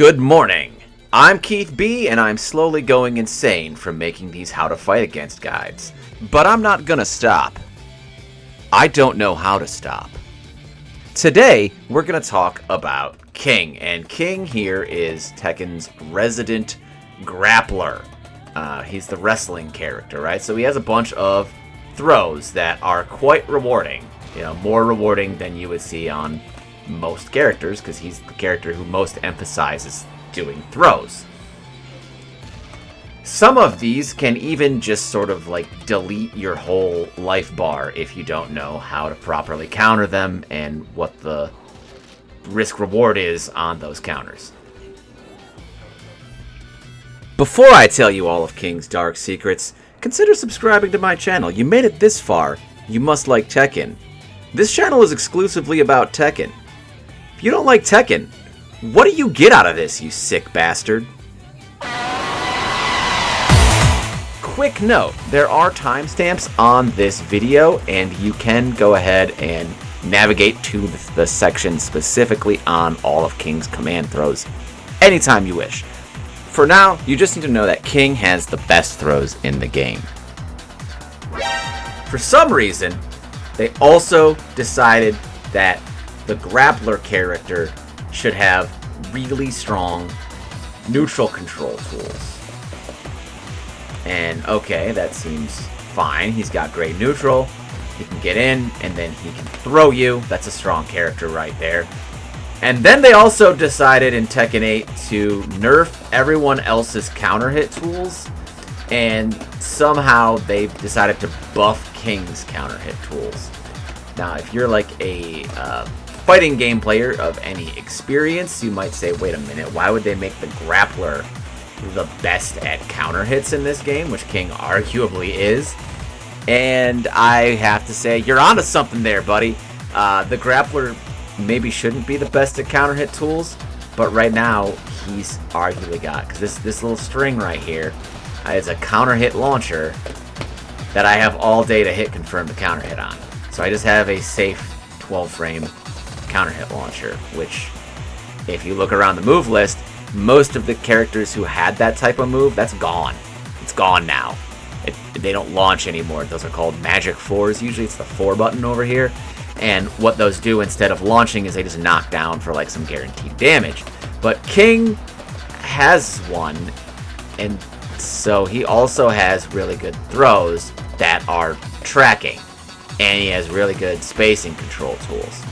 Good morning. I'm Keith B, and I'm slowly going insane from making these how to fight against guides. But I'm not gonna stop. I don't know how to stop. Today, we're gonna talk about King, and King here is Tekken's resident grappler. He's the wrestling character, right? So he has a bunch of throws that are quite rewarding. You know, more rewarding than you would see on most characters, because he's the character who most emphasizes doing throws. Some of these can even just sort of like delete your whole life bar if you don't know how to properly counter them and what the risk reward is on those counters. Before I tell you all of King's dark secrets, consider subscribing to my channel. You made it this far, you must like Tekken. This channel is exclusively about Tekken. If you don't like Tekken, what do you get out of this, you sick bastard? Quick note, there are timestamps on this video, and you can go ahead and navigate to the section specifically on all of King's command throws anytime you wish. For now, you just need to know that King has the best throws in the game. For some reason, they also decided that the grappler character should have really strong neutral control tools. And okay, that seems fine. He's got great neutral. He can get in, and then he can throw you. That's a strong character right there. And then they also decided in Tekken 8 to nerf everyone else's counter hit tools. And somehow they've decided to buff King's counter hit tools. Now, if you're like a fighting game player of any experience, you might say, wait a minute, why would they make the grappler the best at counter hits in this game, which King arguably is? And I have to say, you're onto something there, buddy. The grappler maybe shouldn't be the best at counter hit tools, but right now he's arguably got, because this little string right here is a counter hit launcher that I have all day to hit confirm the counter hit on. So I just have a safe 12 frame counter hit launcher, which if you look around the move list, most of the characters who had that type of move, that's gone. It's gone now. They don't launch anymore. Those are called magic 4s. Usually it's the 4 button over here. And what those do instead of launching is they just knock down for like some guaranteed damage. But King has one, and so he also has really good throws that are tracking. And he has really good spacing control tools.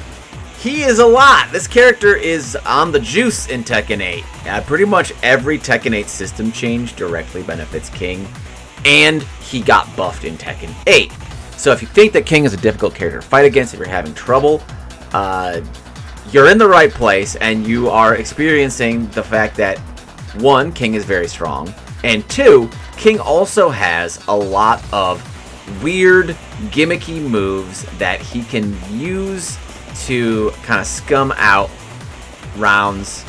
He is a lot. This character is on the juice in Tekken 8. Pretty much every Tekken 8 system change directly benefits King, and he got buffed in Tekken 8. So if you think that King is a difficult character to fight against, if you're having trouble, you're in the right place, and you are experiencing the fact that, 1, King is very strong, and 2, King also has a lot of weird, gimmicky moves that he can use to kind of scum out rounds.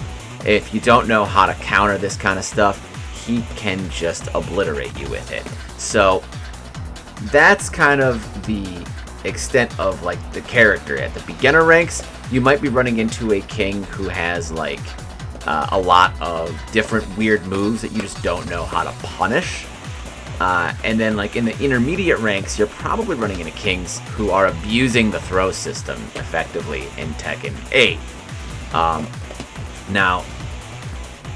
If you don't know how to counter this kind of stuff, he can just obliterate you with it. So that's kind of the extent of like the character. At the beginner ranks, you might be running into a King who has like a lot of different weird moves that you just don't know how to punish. And then like in the intermediate ranks, you're probably running into Kings who are abusing the throw system effectively in Tekken 8. Now,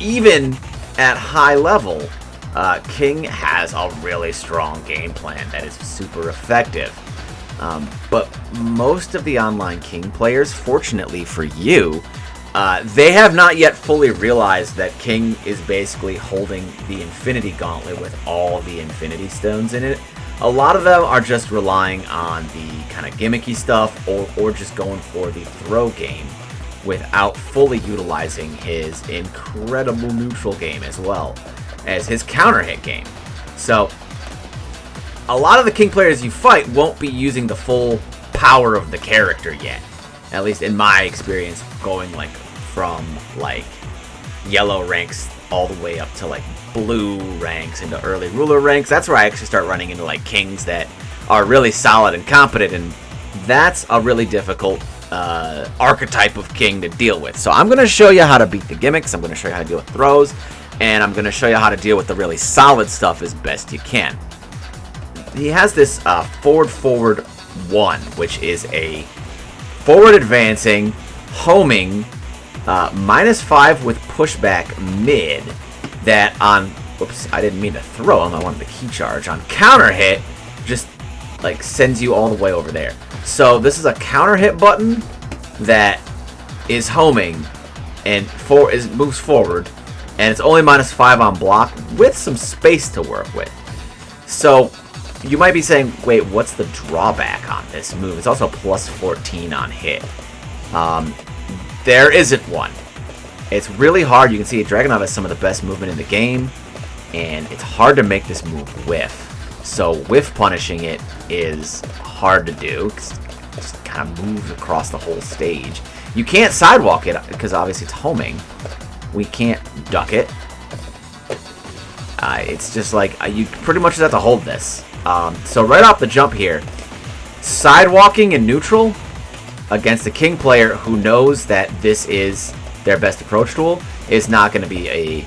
even at high level, King has a really strong game plan that is super effective. But most of the online King players, fortunately for you, they have not yet fully realized that King is basically holding the Infinity Gauntlet with all the Infinity Stones in it. A lot of them are just relying on the kind of gimmicky stuff or just going for the throw game without fully utilizing his incredible neutral game as well as his counter hit game. So a lot of the King players you fight won't be using the full power of the character yet. At least in my experience, going like from like yellow ranks all the way up to like blue ranks into early ruler ranks. That's where I actually start running into like Kings that are really solid and competent, and that's a really difficult archetype of king to deal with. So I'm going to show you how to beat the gimmicks. I'm going to show you how to deal with throws. And I'm going to show you how to deal with the really solid stuff as best you can. He has this forward 1, which is a forward advancing, homing, -5 with pushback mid that on, whoops, I didn't mean to throw him, I wanted the key charge. On counter hit, just like sends you all the way over there. So this is a counter hit button that is homing and moves forward, and it's only -5 on block with some space to work with. So you might be saying, wait, what's the drawback on this move? It's also +14 on hit. There isn't one. It's really hard. You can see Dragunov has some of the best movement in the game, and it's hard to make this move whiff. So whiff punishing it is hard to do, because it just kind of moves across the whole stage. You can't sidewalk it, because obviously it's homing. We can't duck it. It's just like, you pretty much just have to hold this. So right off the jump here, sidewalking in neutral against a king player who knows that this is their best approach tool is not going to be a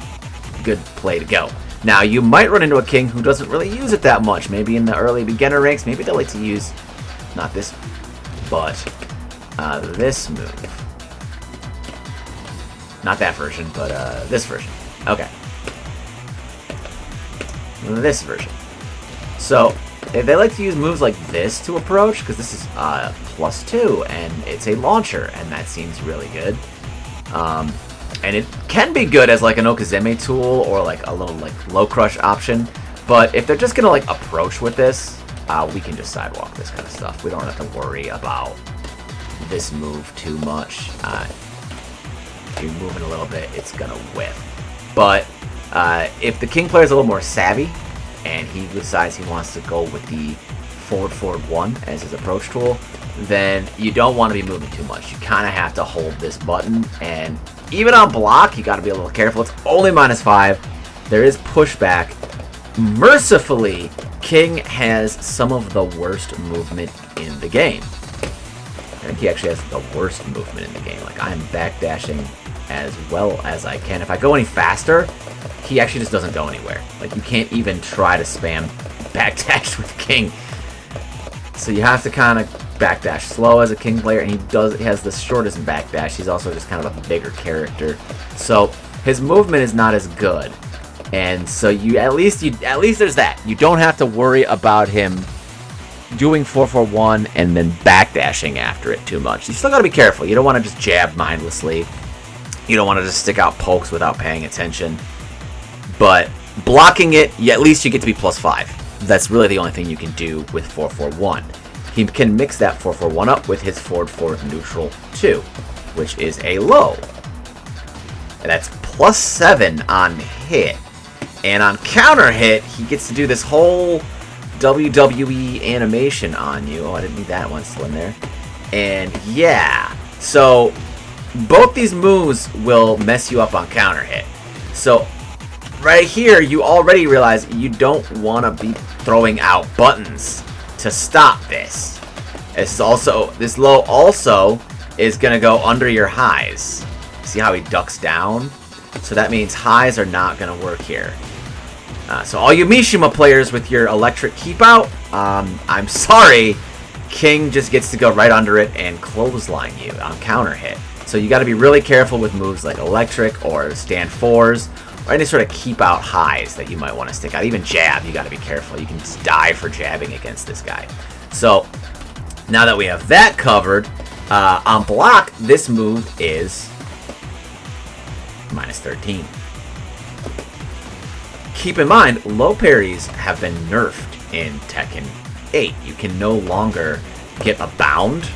good play to go. Now, you might run into a king who doesn't really use it that much. Maybe in the early beginner ranks, maybe they like to use, not this, but this move. Not that version, but this version. Okay. This version. So, if they like to use moves like this to approach, because this is +2, and it's a launcher, and that seems really good. And it can be good as like an Okazeme tool or like a little like low crush option. But if they're just gonna like approach with this, we can just sidewalk this kind of stuff. We don't have to worry about this move too much. If you're moving a little bit, it's gonna whiff. But if the king player is a little more savvy and he decides he wants to go with the forward 1 as his approach tool, then you don't want to be moving too much. You kind of have to hold this button, and even on block, you got to be a little careful. It's only -5. There is pushback. Mercifully, King has some of the worst movement in the game. I think he actually has the worst movement in the game. Like, I'm backdashing as well as I can. If I go any faster, he actually just doesn't go anywhere. Like, you can't even try to spam backdash with King. So you have to kind of backdash slow as a king player, and he has the shortest backdash. He's also just kind of a bigger character, so his movement is not as good. And so at least there's that. You don't have to worry about him doing 4-4-1 and then backdashing after it too much. You still got to be careful. You don't want to just jab mindlessly. You don't want to just stick out pokes without paying attention. But blocking it, at least you get to be +5. That's really the only thing you can do with 4-4-1. He can mix that 4-4-1 up with his forward neutral 2, which is a low. And that's +7 on hit. And on counter hit, he gets to do this whole WWE animation on you. Oh, I didn't need that one still in there. And yeah, so both these moves will mess you up on counter hit. So right here, you already realize you don't want to be throwing out buttons to stop this. This low also is going to go under your highs. See how he ducks down? So that means highs are not going to work here. So all you Mishima players with your electric keep out, I'm sorry, King just gets to go right under it and clothesline you on counter hit. So you got to be really careful with moves like electric or stand 4s or any sort of keep out highs that you might want to stick out. Even jab, you got to be careful. You can just die for jabbing against this guy. So now that we have that covered, on block, this move is -13. Keep in mind, low parries have been nerfed in Tekken 8. You can no longer get a bound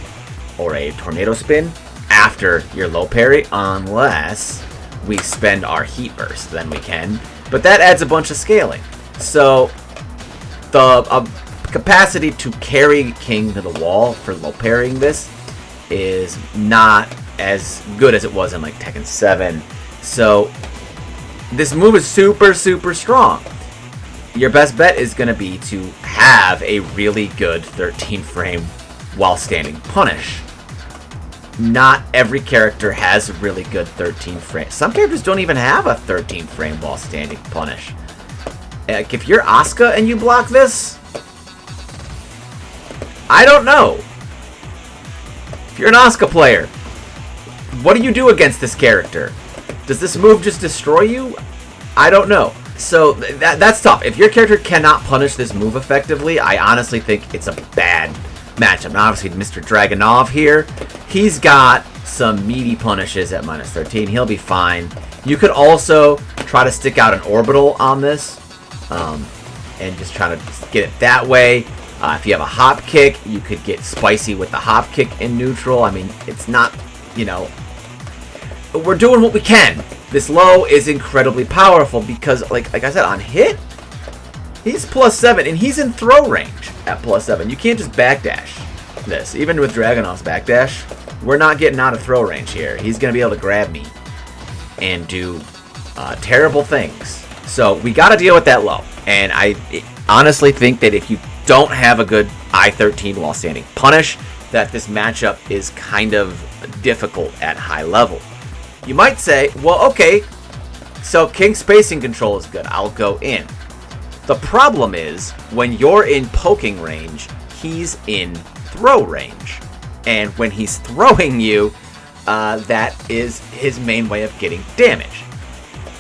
or a tornado spin after your low parry unless we spend our heat burst. Then we can, but that adds a bunch of scaling. So the capacity to carry King to the wall for low parrying this is not as good as it was in like Tekken 7. So this move is super, super strong. Your best bet is going to be to have a really good 13 frame while standing punish. not every character has a really good 13 frame. Some characters don't even have a 13 frame while standing punish. Like, if you're Asuka and you block this, I don't know. If you're an Asuka player, what do you do against this character? Does this move just destroy you? I don't know. So that's tough. If your character cannot punish this move effectively, I honestly think it's a bad matchup. Now, obviously, Mr. Dragunov here, he's got some meaty punishes at minus 13. He'll be fine. You could also try to stick out an orbital on this and just try to get it that way. If you have a hop kick, you could get spicy with the hop kick in neutral. I mean, it's not, you know, we're doing what we can. This low is incredibly powerful because, like I said, on hit, he's +7, and he's in throw range at +7. You can't just backdash this. Even with Dragunov's backdash, we're not getting out of throw range here. He's going to be able to grab me and do terrible things. So we got to deal with that low. And I honestly think that if you don't have a good I-13 while standing punish, that this matchup is kind of difficult at high level. You might say, well, okay, so King spacing control is good. I'll go in. The problem is, when you're in poking range, he's in throw range. And when he's throwing you, that is his main way of getting damage.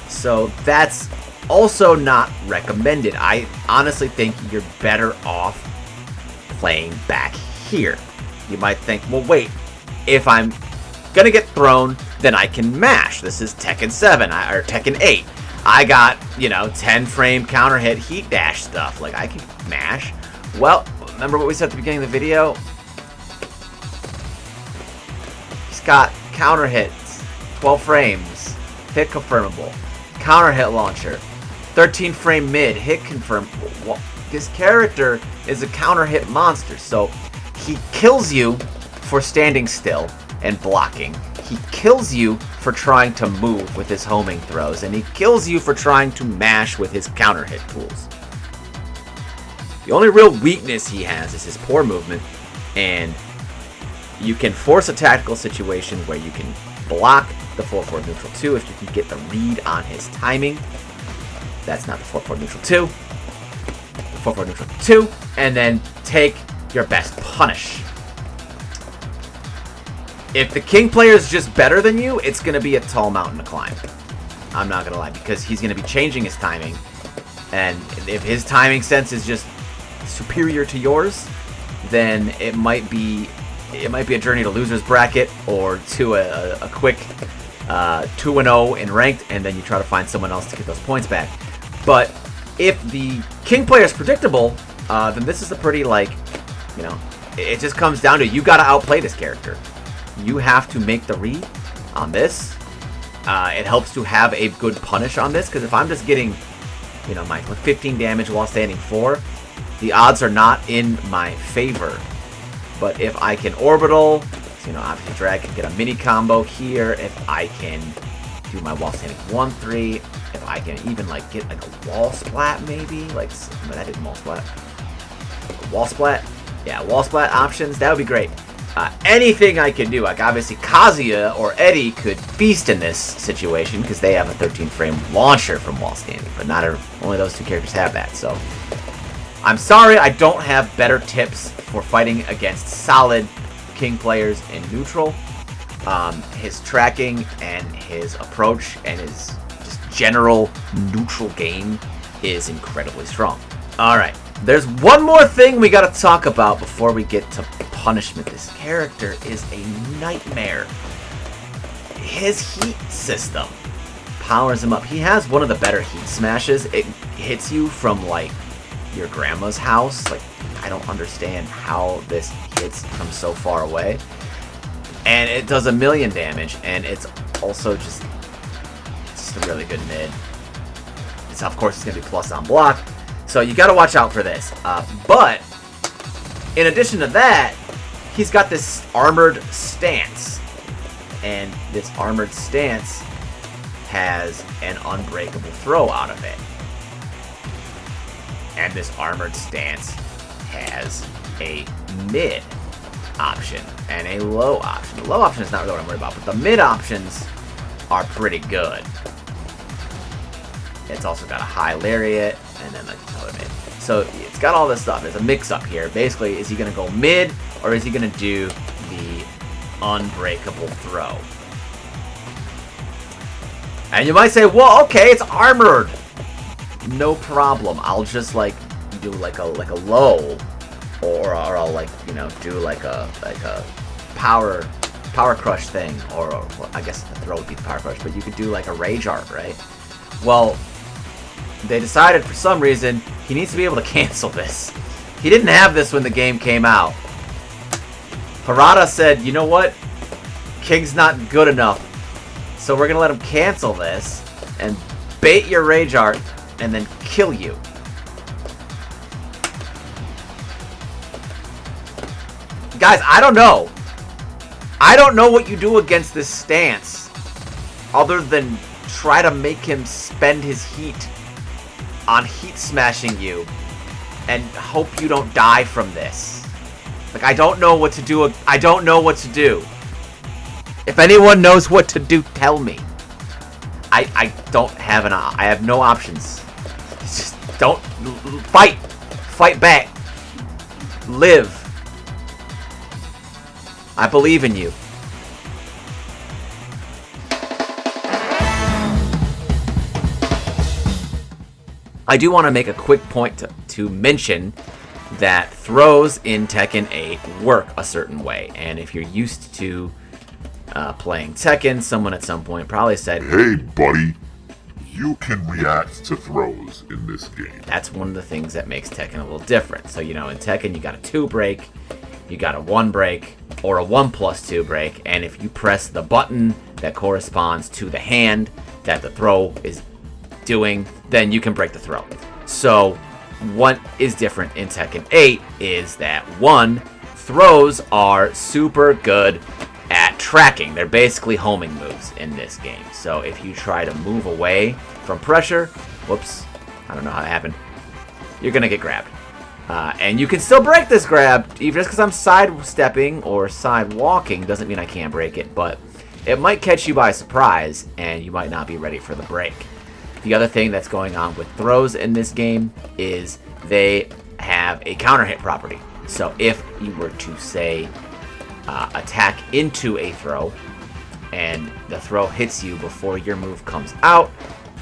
So that's also not recommended. I honestly think you're better off playing back here. You might think, well, wait, if I'm gonna get thrown, then I can mash. This is Tekken 7 or Tekken 8. I got, you know, 10 frame counter hit heat dash stuff. Like, I can mash. Well, remember what we said at the beginning of the video? He's got counter hits, 12 frames, hit confirmable, counter hit launcher, 13 frame mid, hit confirm. Well, this character is a counter hit monster, so he kills you for standing still and blocking. He kills you for trying to move with his homing throws, and he kills you for trying to mash with his counter hit tools. The only real weakness he has is his poor movement, and you can force a tactical situation where you can block the 4-4 neutral 2 if you can get the read on his timing. That's not the 4-4 neutral 2. The 4-4 neutral 2, and then take your best punish. If the King player is just better than you, it's going to be a tall mountain to climb. I'm not going to lie, because he's going to be changing his timing. And if his timing sense is just superior to yours, then it might be a journey to loser's bracket or to a quick 2-0 in ranked, and then you try to find someone else to get those points back. But if the King player is predictable, then this is a pretty, like, you know, it just comes down to you got to outplay this character. You have to make the read on this. It helps to have a good punish on this, because if I'm just getting, you know, my 15 damage while standing 4, the odds are not in my favor. But if I can orbital, you know, obviously Drag can get a mini combo here. If I can do my while standing 1-3, if I can even like get like a wall splat maybe, like, but I didn't wall splat. Wall splat, yeah, wall splat options, that would be great. Anything I can do, like obviously Kazuya or Eddie could feast in this situation because they have a 13 frame launcher from wall standing, but not only those two characters have that. So I'm sorry I don't have better tips for fighting against solid King players in neutral. His tracking and his approach and his just general neutral game is incredibly strong. Alright, there's one more thing we gotta talk about before we get to punishment. This character is a nightmare. His heat system powers him up. He has one of the better heat smashes. It hits you from like your grandma's house. Like, I don't understand how this hits from so far away. And it does 1,000,000 damage, and it's also just a really good mid. It's, of course, it's going to be plus on block, so you got to watch out for this. But in addition to that, he's got this armored stance, and this armored stance has an unbreakable throw out of it. And this armored stance has a mid option and a low option. The low option is not really what I'm worried about, but the mid options are pretty good. It's also got a high lariat and then another mid. So it's got all this stuff. There's a mix-up here. Basically, is he going to go mid or is he going to do the unbreakable throw? And you might say, well, okay, it's armored. No problem. I'll just like do like a low, or I'll like, you know, do like a power crush thing, or well, I guess the throw would be the power crush, but you could do like a rage art, right? Well, they decided for some reason he needs to be able to cancel this. He didn't have this when the game came out. Harada said, you know what? King's not good enough, so we're gonna let him cancel this and bait your rage art and then kill you. Guys, I don't know. I don't know what you do against this stance other than try to make him spend his heat on heat smashing you and hope you don't die from this. Like, I don't know what to do. I don't know what to do. If anyone knows what to do, tell me. I don't have I have no options. Just don't fight. Fight back. Live. I believe in you. I do want to make a quick point to mention that throws in Tekken 8 work a certain way. And if you're used to playing Tekken, someone at some point probably said, "Hey, buddy, you can react to throws in this game." That's one of the things that makes Tekken a little different. So, you know, in Tekken, you got a 2 break, you got a 1 break, or a 1+2 break. And if you press the button that corresponds to the hand that the throw is doing, then you can break the throw. So, what is different in Tekken 8 is that, 1, throws are super good at tracking. They're basically homing moves in this game. So if you try to move away from pressure, whoops, I don't know how that happened, you're going to get grabbed. And you can still break this grab. Even just because I'm sidestepping or sidewalking doesn't mean I can't break it, but it might catch you by surprise and you might not be ready for the break. The other thing that's going on with throws in this game is they have a counter hit property. So if you were to, say, attack into a throw and the throw hits you before your move comes out,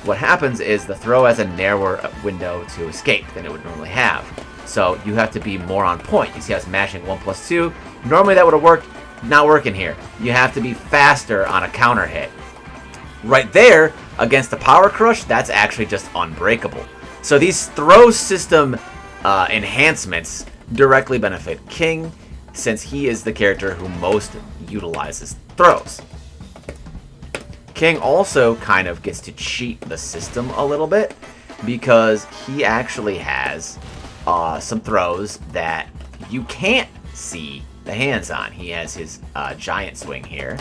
what happens is the throw has a narrower window to escape than it would normally have. So you have to be more on point. You see how it's mashing 1+2? Normally that would have worked, not working here. You have to be faster on a counter hit. Right there, against the power crush, that's actually just unbreakable. So these throw system enhancements directly benefit King, since he is the character who most utilizes throws. King also kind of gets to cheat the system a little bit, because he actually has some throws that you can't see the hands on. He has his giant swing here,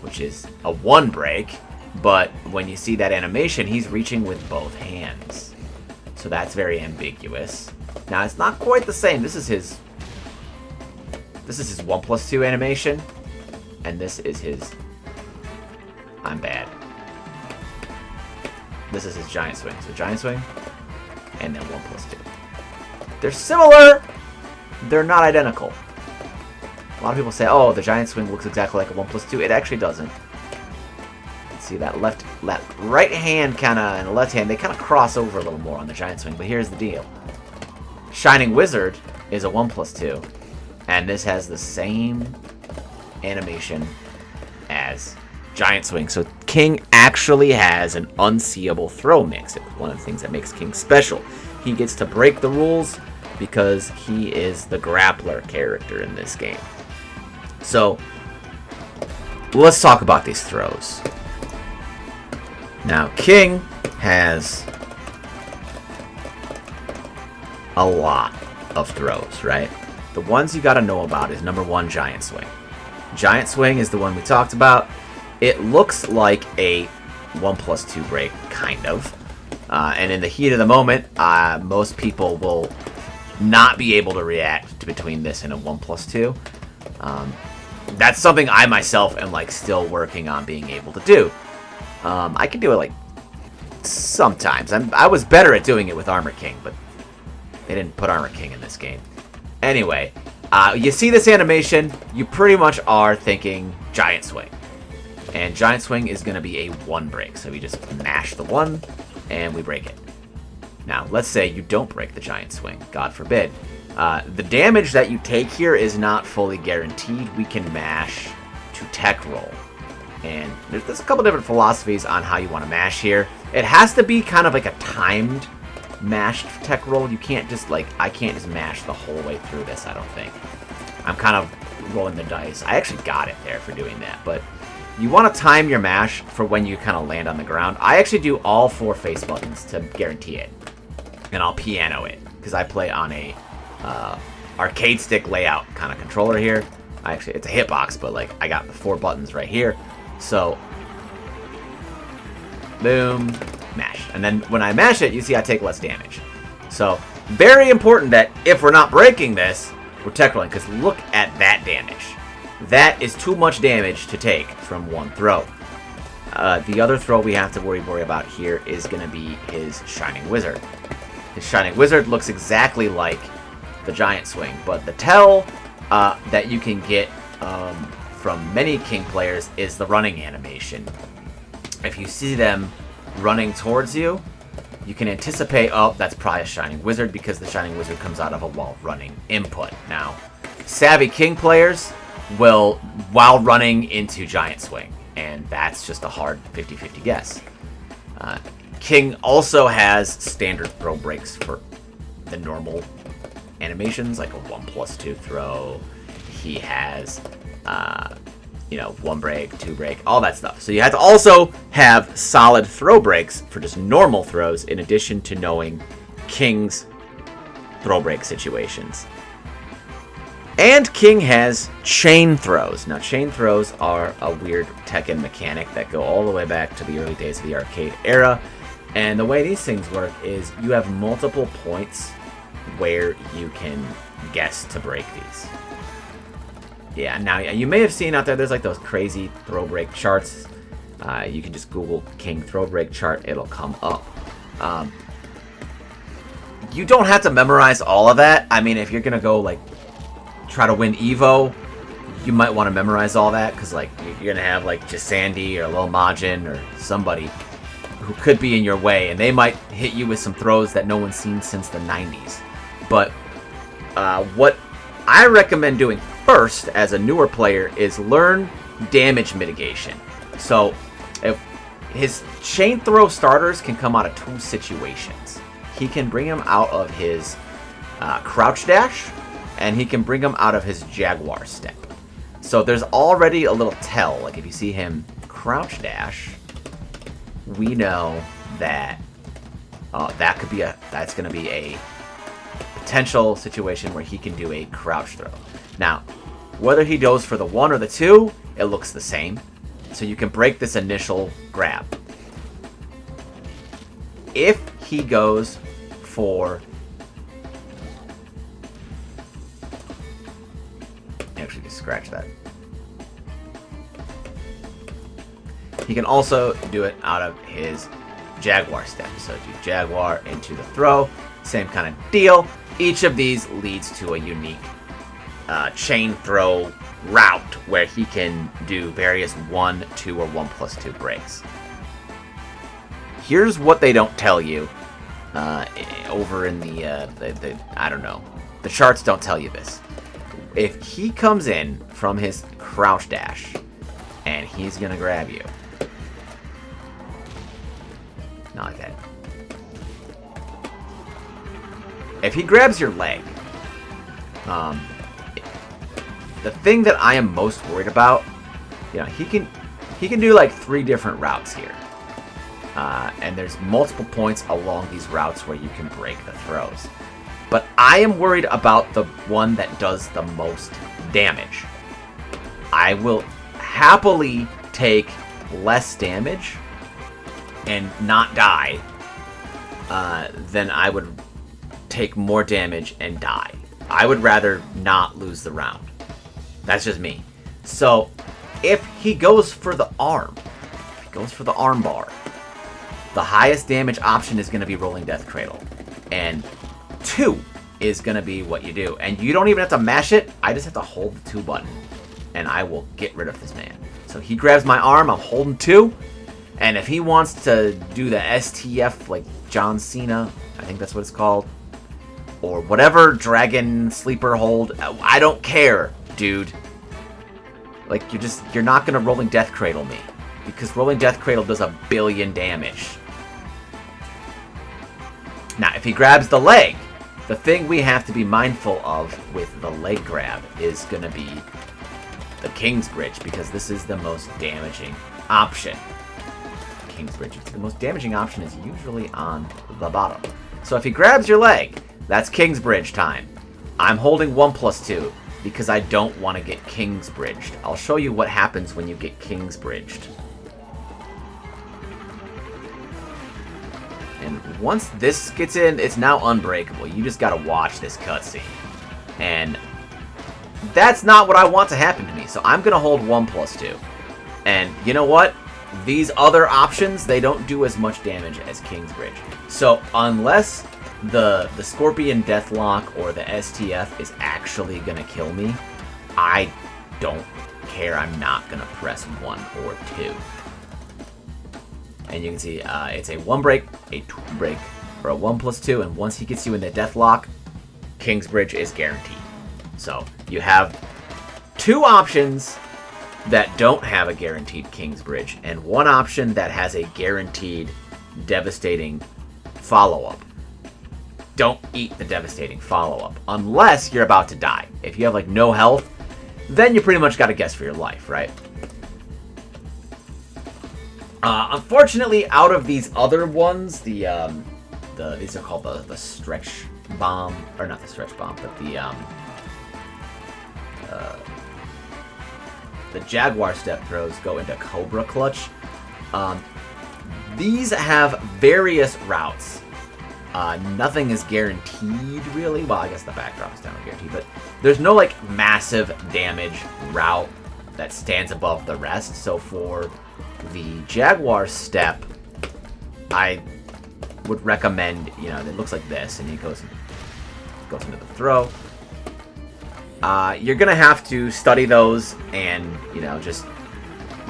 which is a 1 break, but when you see that animation, he's reaching with both hands. So that's very ambiguous. Now, it's not quite the same. This is his 1+2 animation, and this is his, I'm bad. This is his giant swing. So giant swing, and then 1+2. They're similar, they're not identical. A lot of people say, oh, the giant swing looks exactly like a 1+2. It actually doesn't. See that right hand kind of, and the left hand, they kind of cross over a little more on the giant swing, but here's the deal. Shining Wizard is a 1+2. And this has the same animation as Giant Swing. So King actually has an unseeable throw mix. It's one of the things that makes King special. He gets to break the rules because he is the grappler character in this game. So let's talk about these throws. Now, King has a lot of throws, right? The ones you gotta know about is number 1, Giant Swing. Giant Swing is the one we talked about. It looks like a 1+2 break, kind of. And in the heat of the moment, most people will not be able to react between this and a 1+2. That's something I myself am like still working on being able to do. I can do it like sometimes. I was better at doing it with Armor King, but they didn't put Armor King in this game. Anyway, you see this animation, you pretty much are thinking Giant Swing. And Giant Swing is going to be a 1 break. So we just mash the 1 and we break it. Now, let's say you don't break the Giant Swing. God forbid. The damage that you take here is not fully guaranteed. We can mash to tech roll. And there's a couple different philosophies on how you want to mash here. It has to be kind of like a timed mashed tech roll. You can't just like, I can't just mash the whole way through this, I don't think. I'm kind of rolling the dice. I actually got it there for doing that, but you want to time your mash for when you kind of land on the ground. I actually do all 4 face buttons to guarantee it. And I'll piano it, because I play on a arcade stick layout kind of controller here. It's a hitbox, but like I got the 4 buttons right here. So, boom, mash. And then when I mash it, you see I take less damage. So, very important that if we're not breaking this, we're tech rolling, because look at that damage. That is too much damage to take from 1 throw. The other throw we have to worry about here is going to be his Shining Wizard. His Shining Wizard looks exactly like the Giant Swing, but the tell that you can get from many King players is the running animation. If you see them running towards you, you can anticipate, oh, that's probably a Shining Wizard, because the Shining Wizard comes out of a while running input. Now, savvy King players will while running into Giant Swing, and that's just a hard 50-50 guess. King also has standard throw breaks for the normal animations, like a 1+2 throw. He has, 1 break, 2 break, all that stuff. So you have to also have solid throw breaks for just normal throws, in addition to knowing King's throw break situations. And King has chain throws. Now, chain throws are a weird Tekken mechanic that go all the way back to the early days of the arcade era. And the way these things work is you have multiple points where you can guess to break these. Yeah, now you may have seen out there's like those crazy throw break charts. You can just Google King throw break chart, it'll come up. You don't have to memorize all of that. I mean, if you're gonna go like try to win Evo, you might want to memorize all that, because like you're gonna have like Jasandi or Lil Majin or somebody who could be in your way, and they might hit you with some throws that no one's seen since the 90s. But what I recommend doing first as a newer player is learn damage mitigation. So if his chain throw starters can come out of 2 situations. He can bring him out of his crouch dash, and he can bring him out of his Jaguar step. So there's already a little tell. Like if you see him crouch dash, we know that that's going to be a potential situation where he can do a crouch throw. Now, whether he goes for the 1 or the 2, it looks the same. So you can break this initial grab. If he goes for... Actually, just scratch that. He can also do it out of his Jaguar step. So do Jaguar into the throw. Same kind of deal. Each of these leads to a unique chain throw route where he can do various 1, 2, or 1+2 breaks. Here's what they don't tell you over in the I don't know. The charts don't tell you this. If he comes in from his crouch dash and he's gonna grab you, not like that. If he grabs your leg, the thing that I am most worried about, he can do like 3 different routes here, and there's multiple points along these routes where you can break the throws. But I am worried about the one that does the most damage. I will happily take less damage and not die than I would take more damage and die. I would rather not lose the round. That's just me. So, if he goes for the arm, bar, the highest damage option is going to be Rolling Death Cradle. And 2 is going to be what you do. And you don't even have to mash it. I just have to hold the 2 button. And I will get rid of this man. So he grabs my arm. I'm holding 2. And if he wants to do the STF like John Cena, I think that's what it's called, or whatever dragon sleeper hold, I don't care, dude. Like, you're not going to Rolling Death Cradle me. Because Rolling Death Cradle does 1 billion damage. Now, if he grabs the leg, the thing we have to be mindful of with the leg grab is going to be the King's Bridge, because this is the most damaging option. King's Bridge, the most damaging option is usually on the bottom. So if he grabs your leg, that's King's Bridge time. I'm holding 1+2 because I don't want to get King's Bridged. I'll show you what happens when you get King's Bridged. And once this gets in, it's now unbreakable. You just gotta watch this cutscene. And that's not what I want to happen to me, so I'm gonna hold 1+2. And you know what? These other options, they don't do as much damage as King's Bridge. So unless the Scorpion Deathlock or the STF is actually gonna kill me, I don't care. I'm not gonna press 1 or 2. And you can see it's a 1 break, a 2 break, or a 1+2, and once he gets you in the Deathlock, King's Bridge is guaranteed. So you have 2 options that don't have a guaranteed King's Bridge, and 1 option that has a guaranteed devastating follow-up. Don't eat the devastating follow-up unless you're about to die. If you have like no health, then you pretty much got to guess for your life, right? Unfortunately, out of these other ones, these are called the stretch bomb, or not the stretch bomb, but the Jaguar step throws go into Cobra Clutch. These have various routes. Nothing is guaranteed, really. Well, I guess the backdrop is down guaranteed, but there's no like massive damage route that stands above the rest. So for the Jaguar step, I would recommend, it looks like this, and he goes into the throw. You're gonna have to study those and just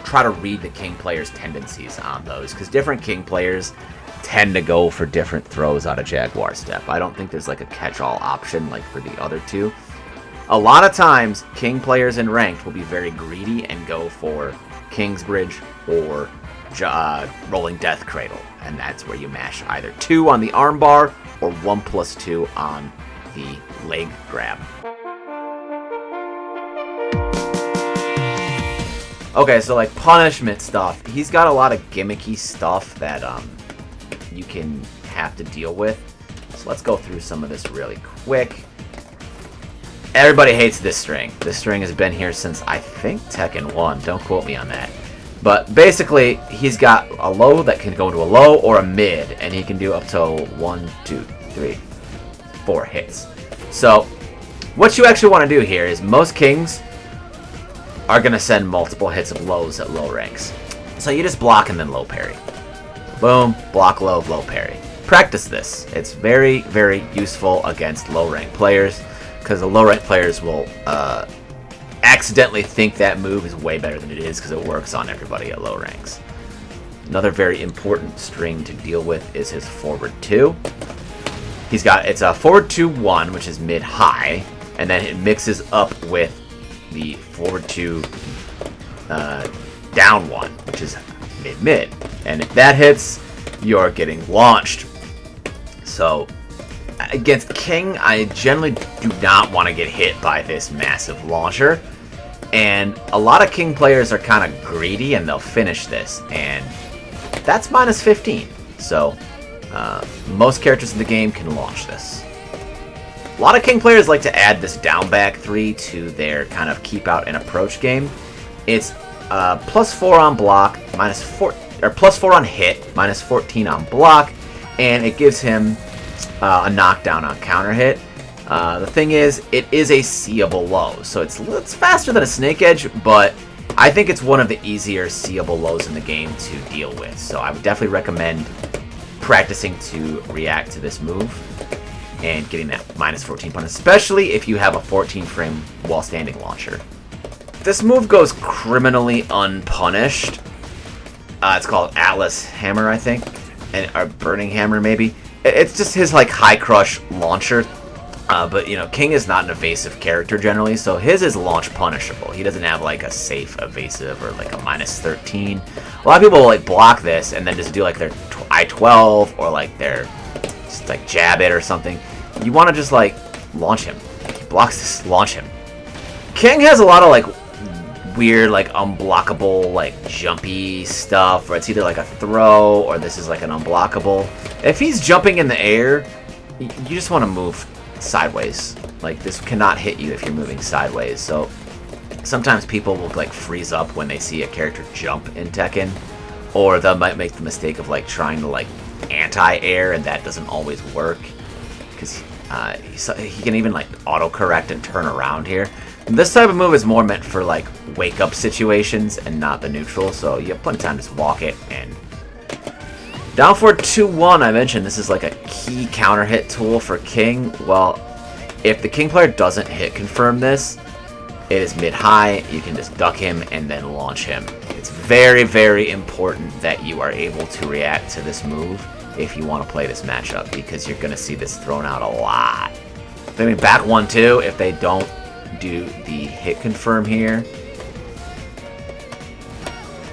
try to read the King players' tendencies on those, because different King players tend to go for different throws out of Jaguar step. I don't think there's like a catch-all option like for the other two. A lot of times, King players in ranked will be very greedy and go for King's Bridge or Rolling Death Cradle, and that's where you mash either 2 on the armbar or 1+2 on the leg grab. Okay, so like punishment stuff, he's got a lot of gimmicky stuff that you can have to deal with. So let's go through some of this really quick. Everybody hates this string. This string has been here since, I think, Tekken 1. Don't quote me on that. But basically, he's got a low that can go into a low or a mid, and he can do up to 1, 2, 3, 4 hits. So what you actually want to do here is most Kings are going to send multiple hits of lows at low ranks. So you just block and then low parry. Boom, block low, low parry. Practice this. It's very, very useful against low rank players, because the low rank players will accidentally think that move is way better than it is because it works on everybody at low ranks. Another very important string to deal with is his forward 2. It's a forward 2-1, which is mid-high, and then it mixes up with the forward 2 down 1, which is mid-mid. And if that hits, you're getting launched. So against King, I generally do not want to get hit by this massive launcher. And a lot of King players are kind of greedy and they'll finish this. And that's minus 15. So most characters in the game can launch this. A lot of King players like to add this down back 3 to their kind of keep out and approach game. It's +4 on block, +4 on hit, -14 on block, and it gives him a knockdown on counter hit. The thing is, it is a seeable low, so it's faster than a snake edge, but I think it's one of the easier seeable lows in the game to deal with. So I would definitely recommend practicing to react to this move and getting that minus 14 punish, especially if you have a 14 frame while standing launcher. This move goes criminally unpunished. It's called Atlas Hammer, I think, or Burning Hammer maybe. It's just his like high crush launcher. But, you know, King is not an evasive character generally, so his is launch punishable. He doesn't have, like, a safe evasive or, like, a minus 13. A lot of people will, like, block this and then just do, like, their I-12 or, like, their, just, like, jab it or something. You want to just, like, launch him. He blocks this, launch him. King has a lot of, like, weird, like, unblockable, like, jumpy stuff, or it's either, like, a throw or this is, like, an unblockable. If he's jumping in the air, you just want to move sideways. Like, this cannot hit you if you're moving sideways. So sometimes people will like freeze up when they see a character jump in Tekken, or they might make the mistake of like trying to like anti-air, and that doesn't always work because he can even like auto-correct and turn around here. And this type of move is more meant for like wake-up situations and not the neutral, so you have plenty of time to just walk it. And down forward 2-1, I mentioned this is like a key counter hit tool for King. Well, if the King player doesn't hit confirm this, it is mid-high, you can just duck him and then launch him. It's very, very important that you are able to react to this move if you want to play this matchup, because you're going to see this thrown out a lot. I mean, back 1-2, if they don't do the hit confirm here,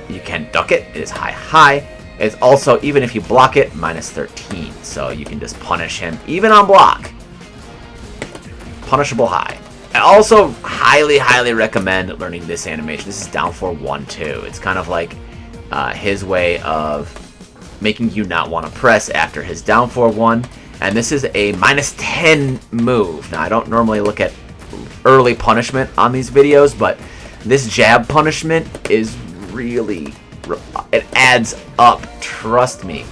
you can duck it. It is high-high. It's also, even if you block it, minus 13. So you can just punish him, even on block. Punishable high. I also highly, highly recommend learning this animation. This is down for 1-2. It's kind of like his way of making you not want to press after his down 4-1. And this is a minus 10 move. Now, I don't normally look at early punishment on these videos, but this jab punishment is really... it adds up, trust me.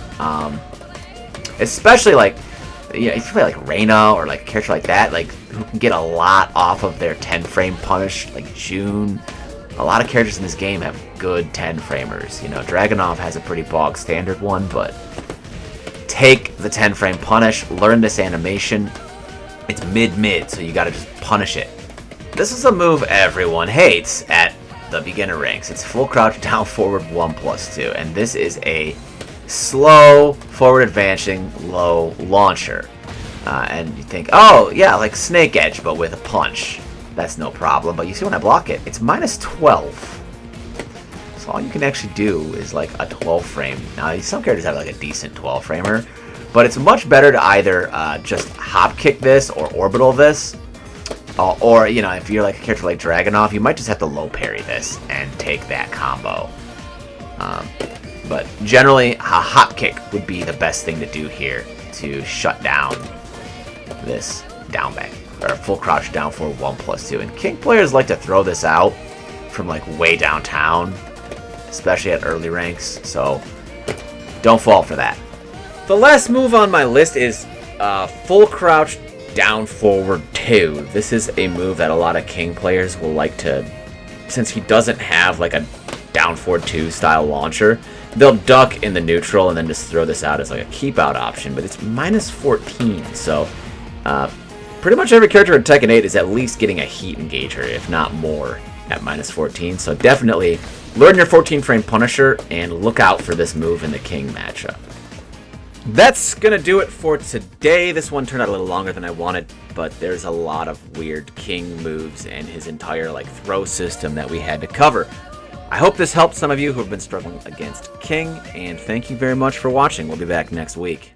Especially like, you know, if you play like Reina or like a character like that, like who can get a lot off of their 10 frame punish, like June. A lot of characters in this game have good 10 framers. You know, Dragunov has a pretty bog standard one, but take the 10 frame punish, learn this animation. It's mid, so you gotta just punish it. This is a move everyone hates at the beginner ranks. It's full crouch down forward 1+2, and this is a slow forward advancing low launcher. And you think, oh yeah, like Snake Edge but with a punch. That's no problem. But you see when I block it, it's minus 12. So all you can actually do is like a 12 frame. Now some characters have like a decent 12 framer, but it's much better to either just hop kick this or orbital this. Or, you know, if you're like a character like Dragunov, you might just have to low parry this and take that combo. But generally, a hop kick would be the best thing to do here to shut down this down bang, or full crouch down for 1+2. And King players like to throw this out from like way downtown, especially at early ranks, so don't fall for that. The last move on my list is full crouch down forward 2. This is a move that a lot of King players will like to, since he doesn't have like a down forward 2 style launcher, they'll duck in the neutral and then just throw this out as like a keep out option, but it's minus 14, so pretty much every character in Tekken 8 is at least getting a heat engager, if not more, at minus 14, so definitely learn your 14 frame Punisher and look out for this move in the King matchup. That's gonna do it for today. This one turned out a little longer than I wanted, but there's a lot of weird King moves and his entire like throw system that we had to cover. I hope this helped some of you who have been struggling against King, and thank you very much for watching. We'll be back next week.